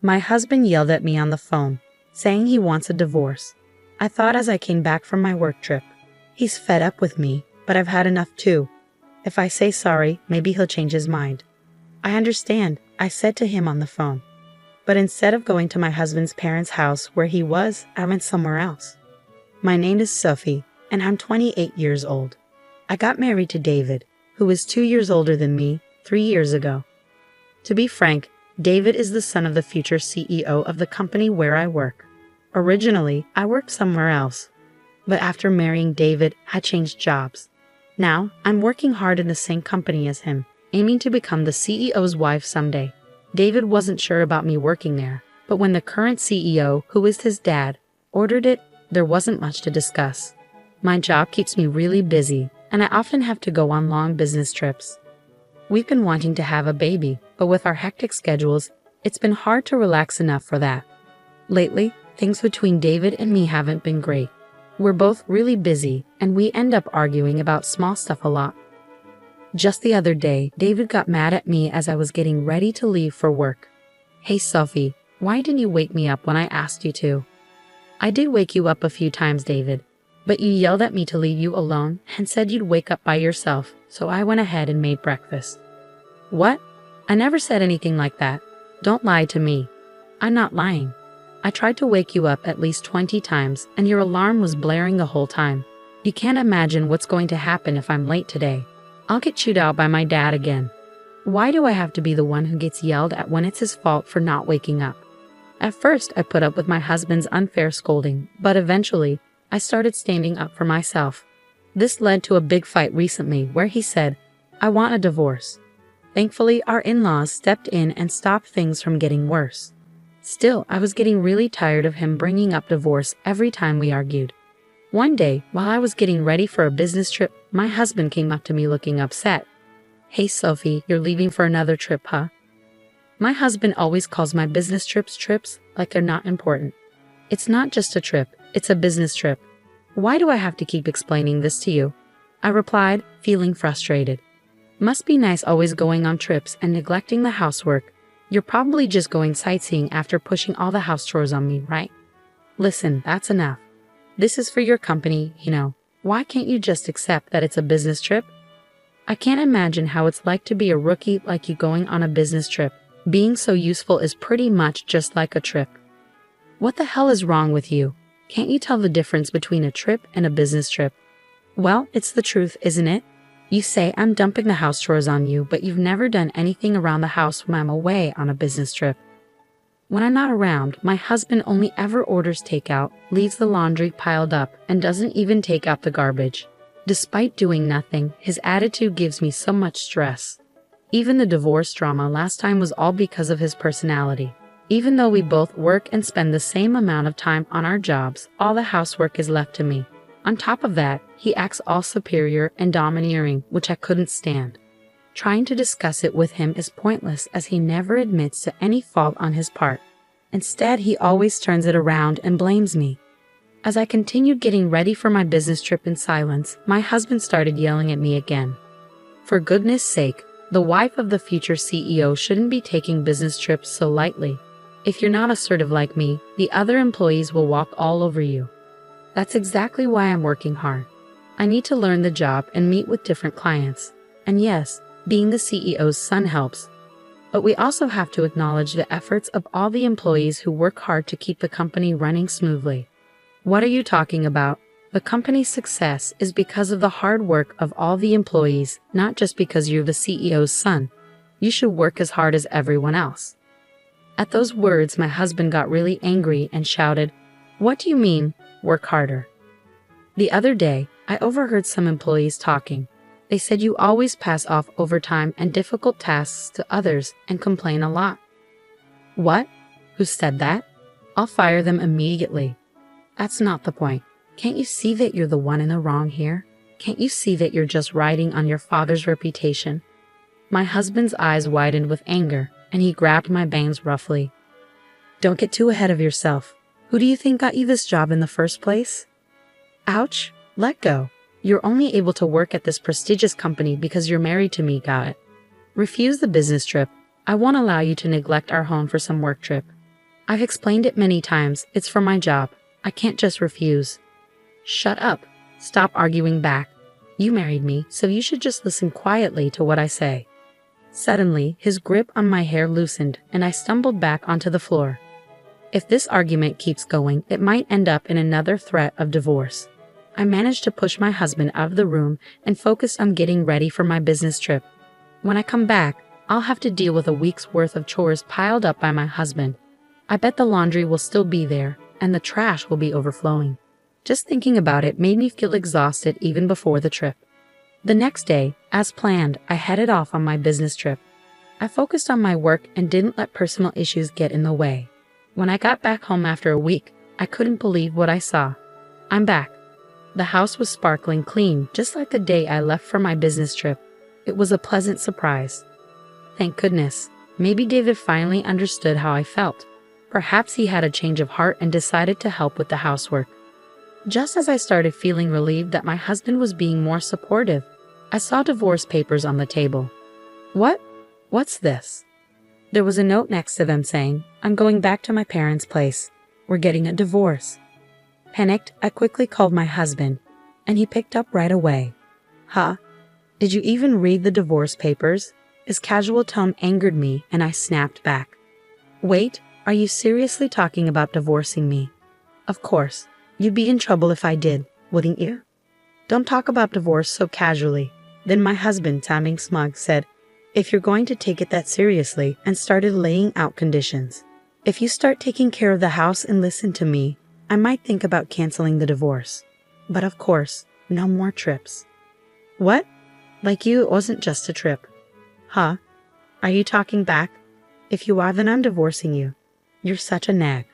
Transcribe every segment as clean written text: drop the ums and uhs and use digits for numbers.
My husband yelled at me on the phone, saying he wants a divorce. I thought as I came back from my work trip. He's fed up with me, but I've had enough too. If I say sorry, maybe he'll change his mind. I understand, I said to him on the phone. But instead of going to my husband's parents' house where he was, I went somewhere else. My name is Sophie, and I'm 28 years old. I got married to David, who is 2 years older than me, 3 years ago. To be frank, David is the son of the future CEO of the company where I work. Originally, I worked somewhere else, but after marrying David, I changed jobs. Now, I'm working hard in the same company as him, aiming to become the CEO's wife someday. David wasn't sure about me working there, but when the current CEO, who is his dad, ordered it, there wasn't much to discuss. My job keeps me really busy, and I often have to go on long business trips. We've been wanting to have a baby, but with our hectic schedules, it's been hard to relax enough for that. Lately, things between David and me haven't been great. We're both really busy, and we end up arguing about small stuff a lot. Just the other day, David got mad at me as I was getting ready to leave for work. "Hey Sophie, why didn't you wake me up when I asked you to?" "I did wake you up a few times, David, but you yelled at me to leave you alone and said you'd wake up by yourself, so I went ahead and made breakfast." "What? I never said anything like that. Don't lie to me." "I'm not lying. I tried to wake you up at least 20 times, and your alarm was blaring the whole time. You can't imagine what's going to happen if I'm late today. I'll get chewed out by my dad again. Why do I have to be the one who gets yelled at when it's his fault for not waking up?" At first, I put up with my husband's unfair scolding, but eventually, I started standing up for myself. This led to a big fight recently where he said, "I want a divorce." Thankfully, our in-laws stepped in and stopped things from getting worse. Still, I was getting really tired of him bringing up divorce every time we argued. One day, while I was getting ready for a business trip, my husband came up to me looking upset. "Hey Sophie, you're leaving for another trip, huh?" My husband always calls my business trips like they're not important. It's not just a trip, it's a business trip. "Why do I have to keep explaining this to you?" I replied, feeling frustrated. "Must be nice always going on trips and neglecting the housework. You're probably just going sightseeing after pushing all the house chores on me, right?" "Listen, that's enough. This is for your company, you know. Why can't you just accept that it's a business trip?" I can't imagine how it's like to be a rookie like you going on a business trip. Being so useful is pretty much just like a trip. What the hell is wrong with you? Can't you tell the difference between a trip and a business trip? Well, it's the truth, isn't it? You say I'm dumping the house chores on you, but you've never done anything around the house when I'm away on a business trip. When I'm not around, my husband only ever orders takeout, leaves the laundry piled up, and doesn't even take out the garbage. Despite doing nothing, his attitude gives me so much stress. Even the divorce drama last time was all because of his personality. Even though we both work and spend the same amount of time on our jobs, all the housework is left to me. On top of that, he acts all superior and domineering, which I couldn't stand. Trying to discuss it with him is pointless as he never admits to any fault on his part. Instead, he always turns it around and blames me. As I continued getting ready for my business trip in silence, my husband started yelling at me again. For goodness sake, the wife of the future CEO shouldn't be taking business trips so lightly. If you're not assertive like me, the other employees will walk all over you. That's exactly why I'm working hard. I need to learn the job and meet with different clients. And yes, being the CEO's son helps. But we also have to acknowledge the efforts of all the employees who work hard to keep the company running smoothly. What are you talking about? The company's success is because of the hard work of all the employees, not just because you're the CEO's son. You should work as hard as everyone else. At those words, my husband got really angry and shouted, "What do you mean, work harder?" The other day, I overheard some employees talking. They said you always pass off overtime and difficult tasks to others and complain a lot. What? Who said that? I'll fire them immediately. That's not the point. Can't you see that you're the one in the wrong here? Can't you see that you're just riding on your father's reputation? My husband's eyes widened with anger, and he grabbed my bangs roughly. Don't get too ahead of yourself. Who do you think got you this job in the first place? Ouch, let go. You're only able to work at this prestigious company because you're married to me, got it? Refuse the business trip. I won't allow you to neglect our home for some work trip. I've explained it many times. It's for my job. I can't just refuse. Shut up. Stop arguing back. You married me, so you should just listen quietly to what I say. Suddenly, his grip on my hair loosened, and I stumbled back onto the floor. If this argument keeps going, it might end up in another threat of divorce. I managed to push my husband out of the room and focused on getting ready for my business trip. When I come back, I'll have to deal with a week's worth of chores piled up by my husband. I bet the laundry will still be there, and the trash will be overflowing. Just thinking about it made me feel exhausted even before the trip. The next day, as planned, I headed off on my business trip. I focused on my work and didn't let personal issues get in the way. When I got back home after a week, I couldn't believe what I saw. I'm back. The house was sparkling clean, just like the day I left for my business trip. It was a pleasant surprise. Thank goodness. Maybe David finally understood how I felt. Perhaps he had a change of heart and decided to help with the housework. Just as I started feeling relieved that my husband was being more supportive, I saw divorce papers on the table. What? What's this? There was a note next to them saying, "I'm going back to my parents' place. We're getting a divorce." Panicked, I quickly called my husband, and he picked up right away. Huh? Did you even read the divorce papers? His casual tone angered me, and I snapped back. Wait, are you seriously talking about divorcing me? Of course. You'd be in trouble if I did, wouldn't you? Don't talk about divorce so casually. Then my husband, sounding smug, said, "If you're going to take it that seriously," and started laying out conditions. "If you start taking care of the house and listen to me, I might think about canceling the divorce. But of course, no more trips." What? Like you, it wasn't just a trip. Huh? Are you talking back? If you are, then I'm divorcing you. You're such a nag.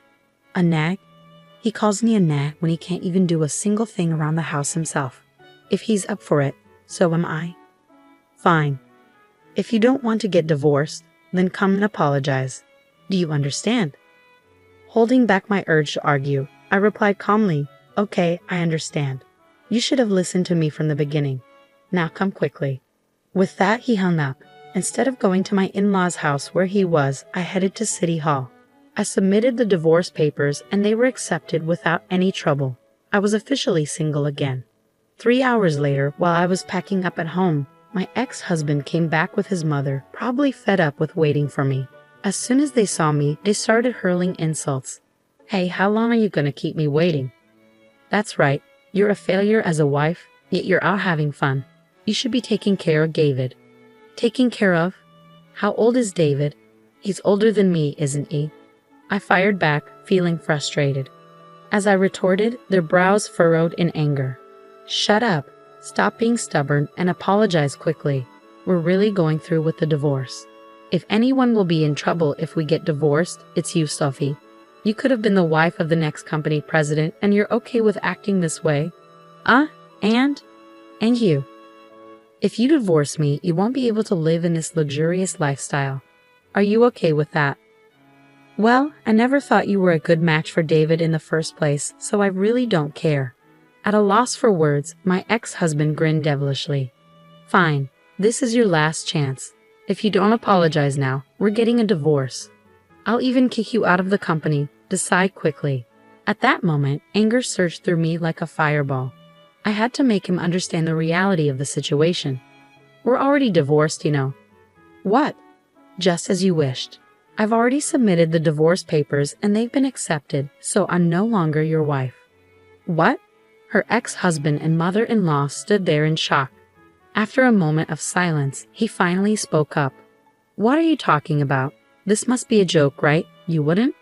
A nag? He calls me a nag when he can't even do a single thing around the house himself. If he's up for it, so am I. Fine. If you don't want to get divorced, then come and apologize. Do you understand? Holding back my urge to argue, I replied calmly, "Okay, I understand. You should have listened to me from the beginning. Now come quickly." With that, he hung up. Instead of going to my in-laws' house where he was, I headed to City Hall. I submitted the divorce papers and they were accepted without any trouble. I was officially single again. 3 hours later, while I was packing up at home, my ex-husband came back with his mother, probably fed up with waiting for me. As soon as they saw me, they started hurling insults. "Hey, how long are you going to keep me waiting? That's right, you're a failure as a wife, yet you're out having fun. You should be taking care of David." Taking care of? How old is David? He's older than me, isn't he? I fired back, feeling frustrated. As I retorted, their brows furrowed in anger. Shut up, stop being stubborn, and apologize quickly. We're really going through with the divorce. If anyone will be in trouble if we get divorced, it's you, Sophie. You could have been the wife of the next company president, and you're okay with acting this way? And you. If you divorce me, you won't be able to live in this luxurious lifestyle. Are you okay with that? Well, I never thought you were a good match for David in the first place, so I really don't care. At a loss for words, my ex-husband grinned devilishly. Fine, this is your last chance. If you don't apologize now, we're getting a divorce. I'll even kick you out of the company. Decide quickly. At that moment, anger surged through me like a fireball. I had to make him understand the reality of the situation. We're already divorced, you know. What? Just as you wished. I've already submitted the divorce papers and they've been accepted, so I'm no longer your wife. What? Her ex-husband and mother-in-law stood there in shock. After a moment of silence, he finally spoke up. What are you talking about? This must be a joke, right? You wouldn't?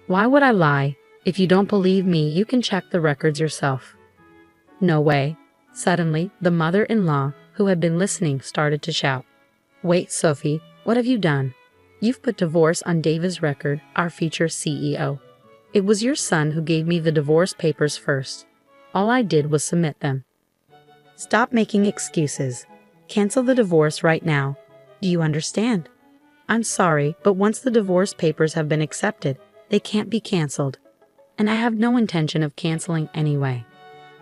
Why would I lie? If you don't believe me, you can check the records yourself. No way. Suddenly, the mother-in-law, who had been listening, started to shout. Wait, Sophie, what have you done? You've put divorce on David's record, our future CEO. It was your son who gave me the divorce papers first. All I did was submit them. Stop making excuses. Cancel the divorce right now. Do you understand? I'm sorry, but once the divorce papers have been accepted, they can't be canceled. And I have no intention of canceling anyway.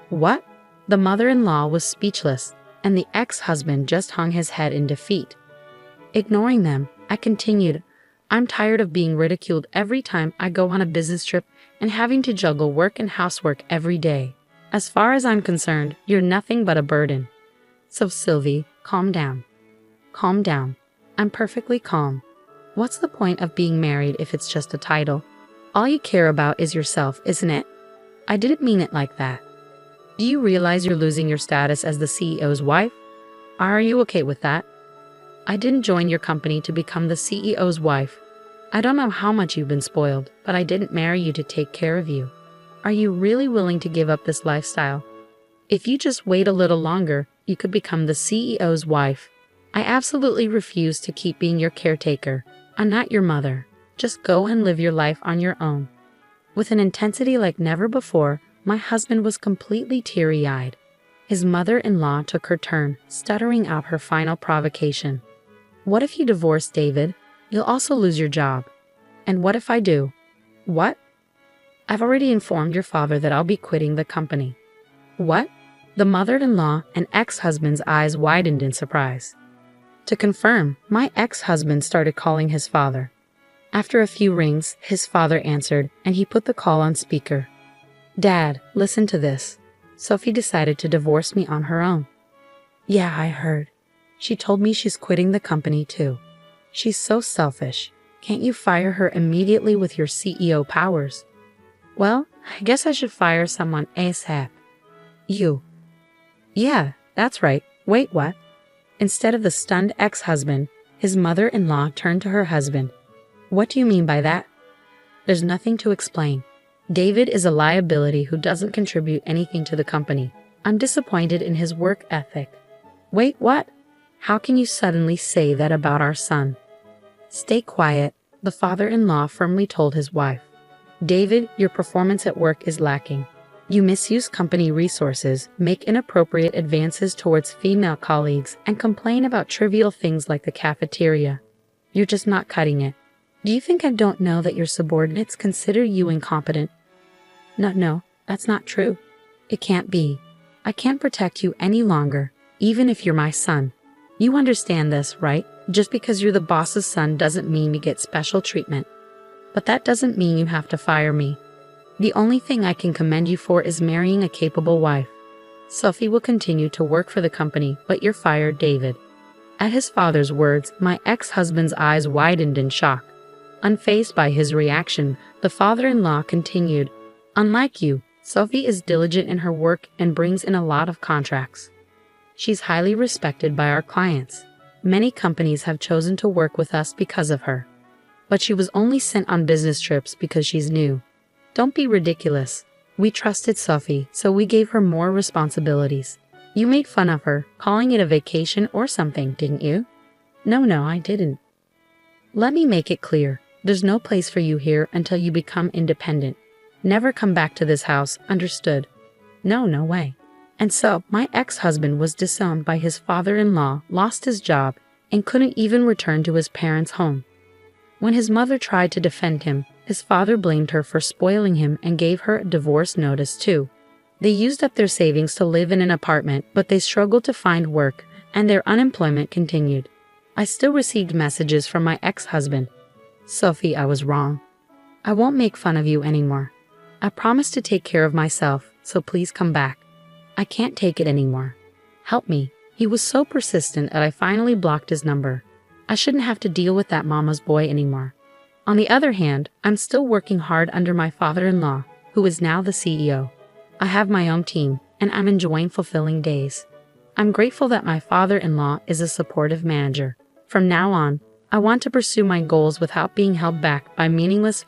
What? The mother-in-law was speechless, and the ex-husband just hung his head in defeat. Ignoring them, I continued, I'm tired of being ridiculed every time I go on a business trip and having to juggle work and housework every day. As far as I'm concerned, you're nothing but a burden. So Sylvie, calm down. Calm down. I'm perfectly calm. What's the point of being married if it's just a title? All you care about is yourself, isn't it? I didn't mean it like that. Do you realize you're losing your status as the CEO's wife? Are you okay with that? I didn't join your company to become the CEO's wife. I don't know how much you've been spoiled, but I didn't marry you to take care of you. Are you really willing to give up this lifestyle? If you just wait a little longer, you could become the CEO's wife. I absolutely refuse to keep being your caretaker. I'm not your mother. Just go and live your life on your own. With an intensity like never before, my husband was completely teary-eyed. His mother-in-law took her turn, stuttering out her final provocation. What if you divorce David? You'll also lose your job. And what if I do? What? I've already informed your father that I'll be quitting the company. What? The mother-in-law and ex-husband's eyes widened in surprise. To confirm, my ex-husband started calling his father. After a few rings, his father answered, and he put the call on speaker. Dad, listen to this. Sophie decided to divorce me on her own. Yeah, I heard. She told me she's quitting the company too. She's so selfish. Can't you fire her immediately with your CEO powers? Well, I guess I should fire someone ASAP. You. Yeah, that's right. Wait, what? Instead of the stunned ex-husband, his mother-in-law turned to her husband. What do you mean by that? There's nothing to explain. David is a liability who doesn't contribute anything to the company. I'm disappointed in his work ethic. Wait, what? How can you suddenly say that about our son? Stay quiet, the father-in-law firmly told his wife. David, your performance at work is lacking. You misuse company resources, make inappropriate advances towards female colleagues, and complain about trivial things like the cafeteria. You're just not cutting it. Do you think I don't know that your subordinates consider you incompetent? No, that's not true. It can't be. I can't protect you any longer, even if you're my son. You understand this, right? Just because you're the boss's son doesn't mean we get special treatment. But that doesn't mean you have to fire me. The only thing I can commend you for is marrying a capable wife. Sophie will continue to work for the company, but you're fired, David. At his father's words, my ex-husband's eyes widened in shock. Unfazed by his reaction, the father-in-law continued, Unlike you, Sophie is diligent in her work and brings in a lot of contracts. She's highly respected by our clients. Many companies have chosen to work with us because of her. But she was only sent on business trips because she's new. Don't be ridiculous. We trusted Sophie, so we gave her more responsibilities. You made fun of her, calling it a vacation or something, didn't you? No, I didn't. Let me make it clear. There's no place for you here until you become independent. Never come back to this house, understood? No way. And so, my ex-husband was disowned by his father-in-law, lost his job, and couldn't even return to his parents' home. When his mother tried to defend him, his father blamed her for spoiling him and gave her a divorce notice too. They used up their savings to live in an apartment, but they struggled to find work, and their unemployment continued. I still received messages from my ex-husband. Sophie, I was wrong. I won't make fun of you anymore. I promised to take care of myself, so please come back. I can't take it anymore. Help me. He was so persistent that I finally blocked his number. I shouldn't have to deal with that mama's boy anymore. On the other hand, I'm still working hard under my father-in-law, who is now the CEO. I have my own team, and I'm enjoying fulfilling days. I'm grateful that my father-in-law is a supportive manager. From now on, I want to pursue my goals without being held back by meaningless